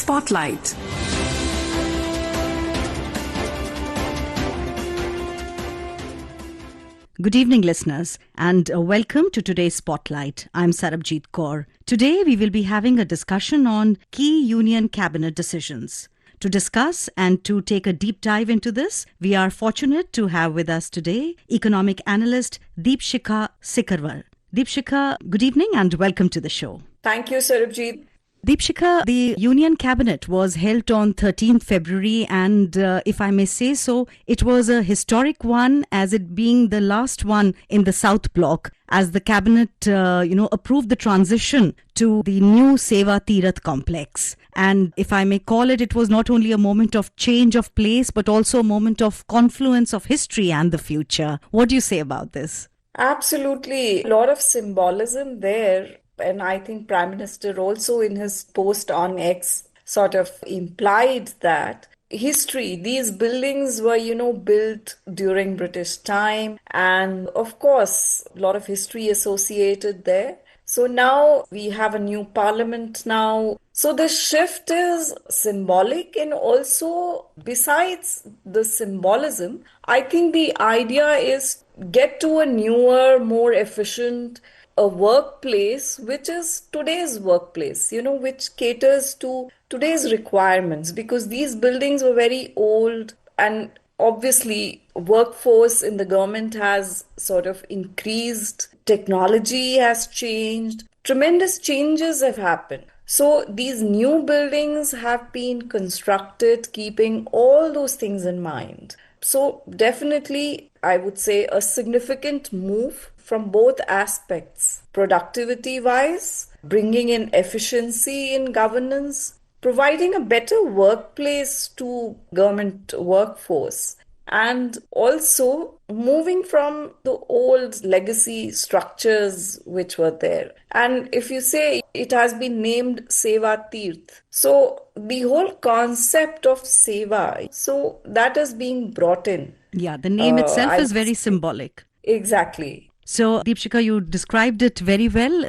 Spotlight. Good evening, listeners, and welcome to today's Spotlight. I'm Sarabjit Kaur. Today, we will be having a discussion on key Union Cabinet decisions. To discuss and to take a deep dive into this, we are fortunate to have with us today economic analyst Deepshikha Sikkarwal. Deepshikha, good evening and welcome to the show. Thank you, Sarabjit. Deepshikha, the Union Cabinet was held on 13th February and if I may say so, it was a historic one as it being the last one in the South Bloc as the Cabinet, approved the transition to the new Seva Tirath complex. And if I may call it, it was not only a moment of change of place, but also a moment of confluence of history and the future. What do you say about this? Absolutely. A lot of symbolism there. And I think Prime Minister also in his post on X sort of implied that history, these buildings were, built during British time. And of course, a lot of history associated there. So now we have a new parliament now. So the shift is symbolic, and also besides the symbolism, I think the idea is get to a newer, more efficient a workplace which is today's workplace, which caters to today's requirements, because these buildings were very old and obviously workforce in the government has sort of increased, technology has changed, tremendous changes have happened. So these new buildings have been constructed keeping all those things in mind. So definitely, I would say a significant move from both aspects, productivity-wise, bringing in efficiency in governance, providing a better workplace to government workforce, and also moving from the old legacy structures which were there. And if you say it has been named Seva Tirth, so the whole concept of Seva, so that is being brought in. Yeah, the name itself is very symbolic. Exactly. So, Deepshikha, you described it very well.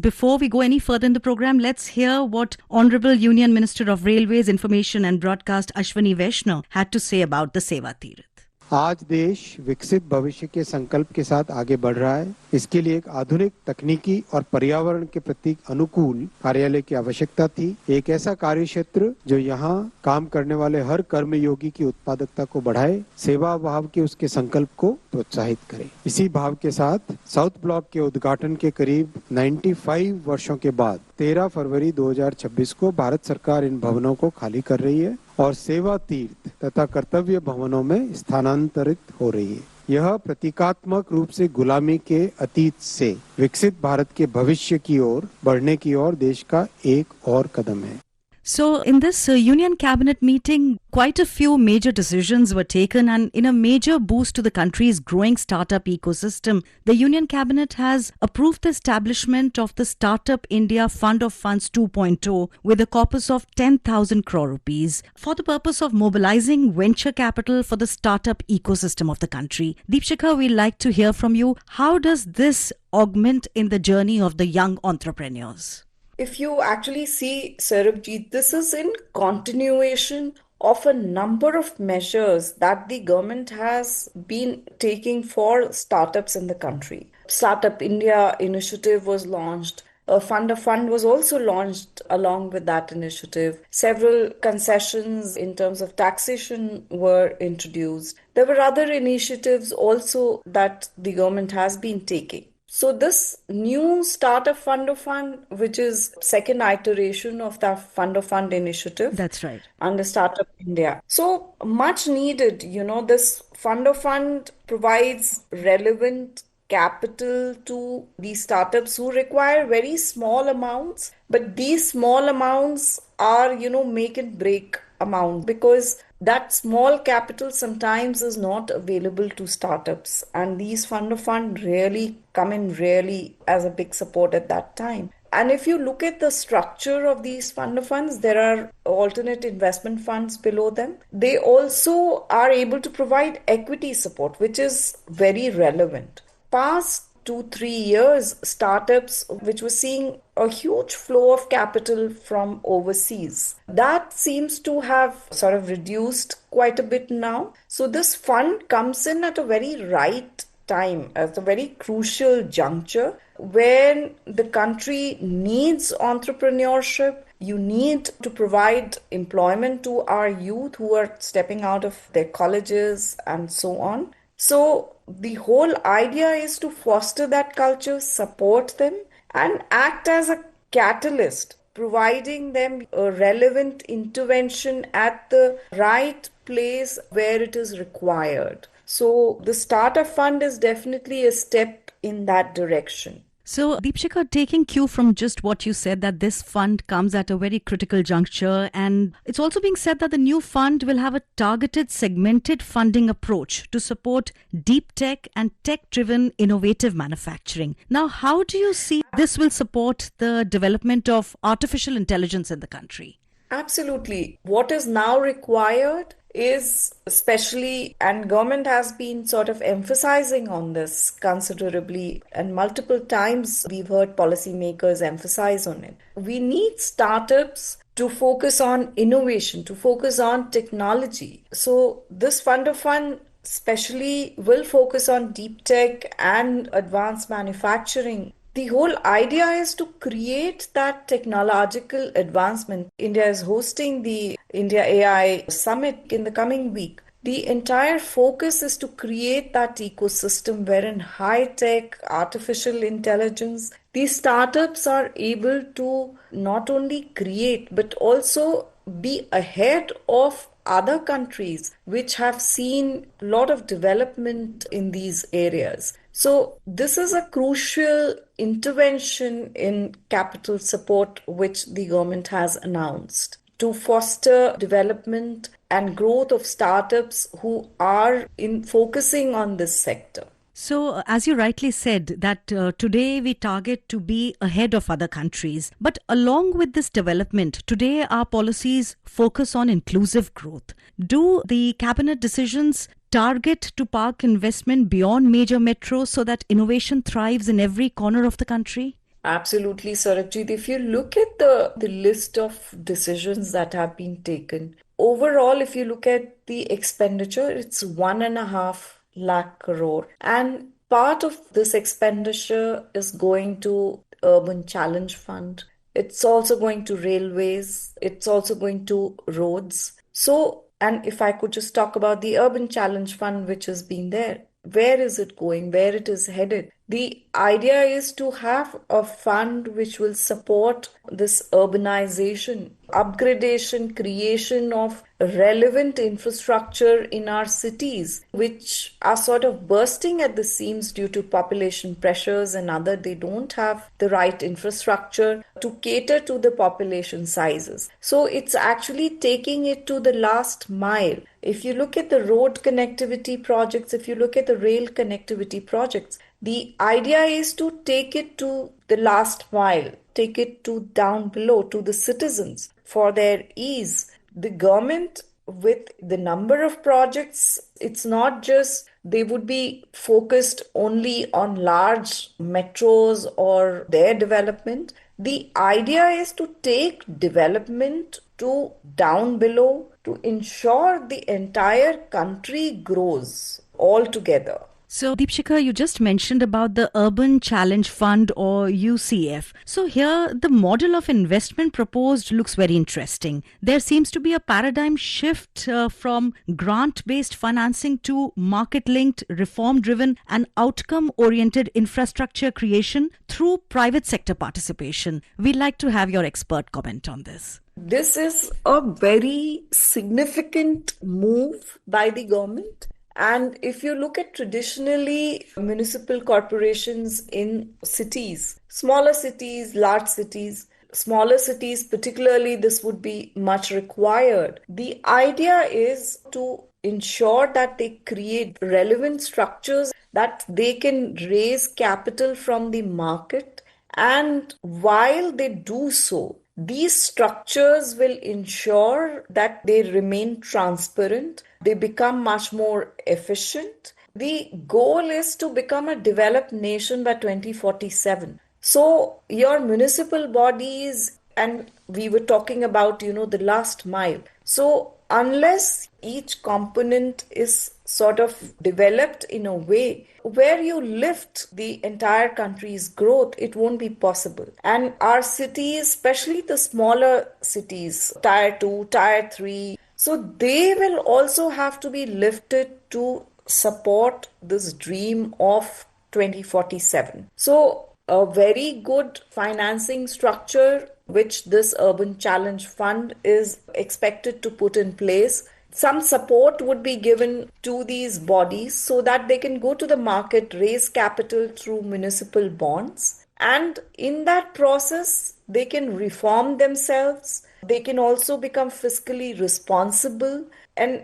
Before we go any further in the program, let's hear what Honorable Union Minister of Railways, Information and Broadcast Ashwini Vaishnaw had to say about the Seva Tirath. आज देश विकसित भविष्य के संकल्प के साथ आगे बढ़ रहा है। इसके लिए एक आधुनिक तकनीकी और पर्यावरण के प्रति अनुकूल कार्यालय की आवश्यकता थी। एक ऐसा कार्य क्षेत्र जो यहाँ काम करने वाले हर कर्मयोगी की उत्पादकता को बढ़ाए, सेवा भाव के उसके संकल्प को प्रोत्साहित करे। इसी भाव के साथ साउथ ब्लॉक के उद्घाटन के करीब 95 वर्षों के बाद 13 फरवरी 2026 को भारत सरकार इन भवनों को खाली कर रही है और सेवा तीर्थ तथा कर्तव्य भवनों में स्थानांतरित हो रही है। यह प्रतीकात्मक रूप से गुलामी के अतीत से विकसित भारत के भविष्य की ओर बढ़ने की ओर देश का एक और कदम है। So, in this Union Cabinet meeting, quite a few major decisions were taken, and in a major boost to the country's growing startup ecosystem, the Union Cabinet has approved the establishment of the Startup India Fund of Funds 2.0 with a corpus of 10,000 crore rupees for the purpose of mobilizing venture capital for the startup ecosystem of the country. Deepshikha, we'd like to hear from you. How does this augment in the journey of the young entrepreneurs? If you actually see, Sarabjit, this is in continuation of a number of measures that the government has been taking for startups in the country. Startup India initiative was launched. A fund of fund was also launched along with that initiative. Several concessions in terms of taxation were introduced. There were other initiatives also that the government has been taking. So this new Startup Fund of Fund, which is second iteration of the Fund of Fund initiative. That's right. Under Startup India. So much needed, this Fund of Fund provides relevant capital to these startups who require very small amounts. But these small amounts are, make and break amount, because that small capital sometimes is not available to startups, and these fund of fund really come in really as a big support at that time. And if you look at the structure of these fund of funds, there are alternate investment funds below them. They also are able to provide equity support, which is very relevant. Past 2-3 years, startups which were seeing a huge flow of capital from overseas. That seems to have sort of reduced quite a bit now. So this fund comes in at a very right time, at a very crucial juncture when the country needs entrepreneurship. You need to provide employment to our youth who are stepping out of their colleges and so on. So the whole idea is to foster that culture, support them, and act as a catalyst, providing them a relevant intervention at the right place where it is required. So the Startup Fund is definitely a step in that direction. So, Deepshika, taking cue from just what you said, that this fund comes at a very critical juncture, and it's also being said that the new fund will have a targeted, segmented funding approach to support deep tech and tech-driven innovative manufacturing. Now, how do you see this will support the development of artificial intelligence in the country? Absolutely. What is now required is especially, and government has been sort of emphasizing on this considerably, and multiple times we've heard policymakers emphasize on it. We need startups to focus on innovation, to focus on technology. So this fund of fund especially will focus on deep tech and advanced manufacturing. The whole idea is to create that technological advancement. India is hosting the India AI Summit in the coming week. The entire focus is to create that ecosystem wherein high-tech, artificial intelligence, these startups are able to not only create but also be ahead of other countries which have seen a lot of development in these areas. So this is a crucial intervention in capital support which the government has announced to foster development and growth of startups who are focusing on this sector. So, as you rightly said, that today we target to be ahead of other countries. But along with this development, today our policies focus on inclusive growth. Do the cabinet decisions target to park investment beyond major metros so that innovation thrives in every corner of the country? Absolutely, Sarabjit. If you look at the list of decisions that have been taken, overall, if you look at the expenditure, it's 1.5 lakh crore. And part of this expenditure is going to Urban Challenge Fund. It's also going to railways. It's also going to roads. So, and if I could just talk about the Urban Challenge Fund, which has been there, where is it going? Where it is headed? The idea is to have a fund which will support this urbanization, upgradation, creation of relevant infrastructure in our cities, which are sort of bursting at the seams due to population pressures and other. They don't have the right infrastructure to cater to the population sizes. So it's actually taking it to the last mile. If you look at the road connectivity projects, if you look at the rail connectivity projects, the idea is to take it to the last mile, take it to down below to the citizens for their ease. The government, with the number of projects, it's not just they would be focused only on large metros or their development. The idea is to take development to down below to ensure the entire country grows altogether. So, Deepshika, you just mentioned about the Urban Challenge Fund or UCF. So here, the model of investment proposed looks very interesting. There seems to be a paradigm shift from grant-based financing to market-linked, reform-driven and outcome-oriented infrastructure creation through private sector participation. We'd like to have your expert comment on this. This is a very significant move by the government. And if you look at traditionally municipal corporations in cities, smaller cities, large cities, smaller cities particularly, this would be much required. The idea is to ensure that they create relevant structures that they can raise capital from the market. And while they do so, these structures will ensure that they remain transparent, they become much more efficient, the goal is to become a developed nation by 2047. So your municipal bodies, and we were talking about, the last mile. So unless each component is sort of developed in a way where you lift the entire country's growth, it won't be possible. And our cities, especially the smaller cities, tier 2, tier 3, so they will also have to be lifted to support this dream of 2047. So a very good financing structure, which this Urban Challenge Fund is expected to put in place. Some support would be given to these bodies so that they can go to the market, raise capital through municipal bonds. And in that process, they can reform themselves. They can also become fiscally responsible, and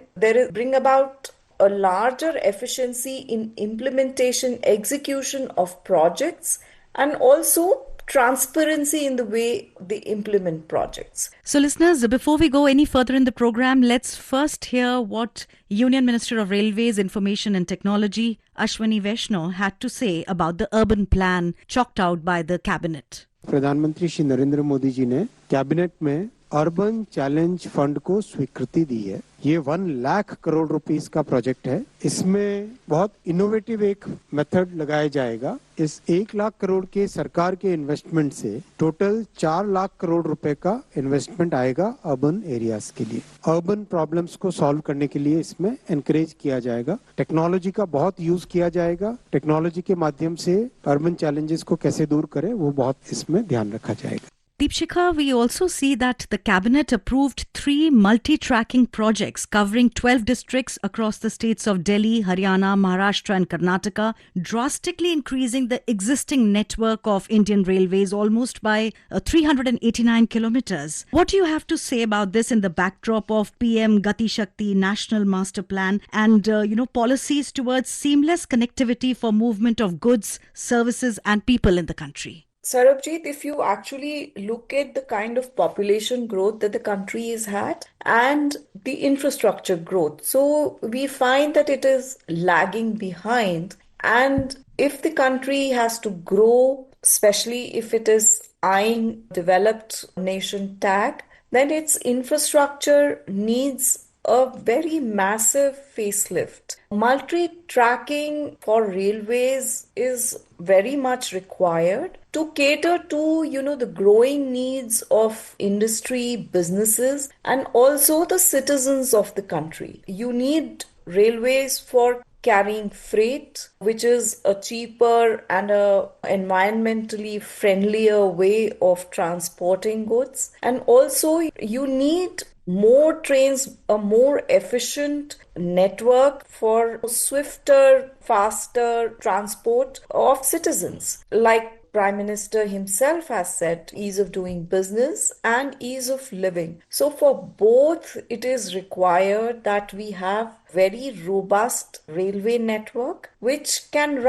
bring about a larger efficiency in implementation, execution of projects, and also transparency in the way they implement projects. So, listeners, before we go any further in the program, let's first hear what Union Minister of Railways, Information and Technology, Ashwini Vaishnaw, had to say about the urban plan chalked out by the cabinet. प्रधानमंत्री श्री नरेंद्र मोदी जी ने cabinet में urban challenge fund को स्वीकृति दी है। ये 1 lakh crore rupees का project है। इसमें बहुत इनोवेटिव एक मेथड लगाया जाएगा। इस 1 लाख करोड़ के सरकार के इन्वेस्टमेंट से टोटल 4 लाख करोड़ रुपए का इन्वेस्टमेंट आएगा अर्बन एरियाज के लिए। अर्बन प्रॉब्लम्स को सॉल्व करने के लिए इसमें एनकरेज किया जाएगा। टेक्नोलॉजी का बहुत यूज किया जाएगा। टेक्नोलॉजी के माध्यम से अर्बन चैलेंजेस को कैसे दूर करें, वो बहुत इसमें ध्यान रखा जाएगा। Deepshikha, we also see that the cabinet approved 3 multi-tracking projects covering 12 districts across the states of Delhi, Haryana, Maharashtra and Karnataka, drastically increasing the existing network of Indian Railways almost by 389 kilometers. What do you have to say about this in the backdrop of PM Gati Shakti National Master Plan and, policies towards seamless connectivity for movement of goods, services and people in the country? Sarabjit, if you actually look at the kind of population growth that the country has had and the infrastructure growth, so we find that it is lagging behind. And if the country has to grow, especially if it is eyeing developed nation tag, then its infrastructure needs a very massive facelift. Multi-tracking for railways is very much required to cater to, the growing needs of industry, businesses, and also the citizens of the country. You need railways for carrying freight, which is a cheaper and a environmentally friendlier way of transporting goods. And also you need more trains, a more efficient network for swifter, faster transport of citizens. Like Prime Minister himself has said, ease of doing business and ease of living. So for both, it is required that we have very robust railway network which can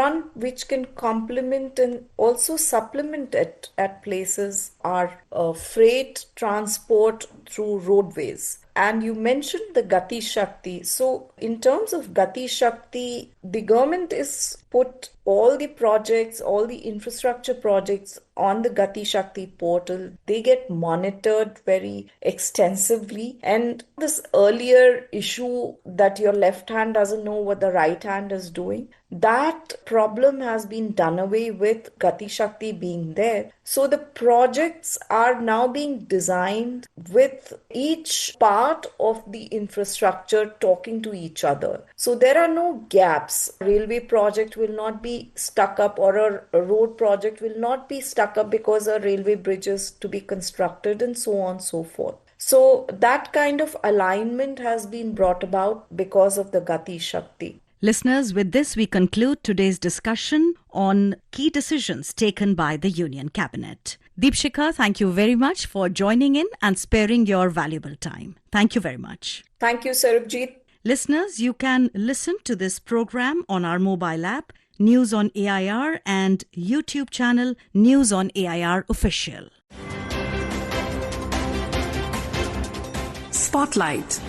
complement and also supplement it at places our freight transport through roadways. And you mentioned the Gati Shakti. So in terms of Gati Shakti, the government is put all the projects, all the infrastructure projects on the Gati Shakti portal. They get monitored very extensively. And this earlier issue that your left hand doesn't know what the right hand is doing, that problem has been done away with, Gati Shakti being there. So the projects are now being designed with each part of the infrastructure talking to each other. So there are no gaps. A railway project will not be stuck up, or a road project will not be stuck up because a railway bridge is to be constructed, and so on and so forth. So that kind of alignment has been brought about because of the Gati Shakti. Listeners, with this we conclude today's discussion on key decisions taken by the Union Cabinet. Deepshikha, thank you very much for joining in and sparing your valuable time. Thank you very much. Thank you, Sarabjit. Listeners, you can listen to this program on our mobile app, News on AIR, and YouTube channel, News on AIR Official. Spotlight.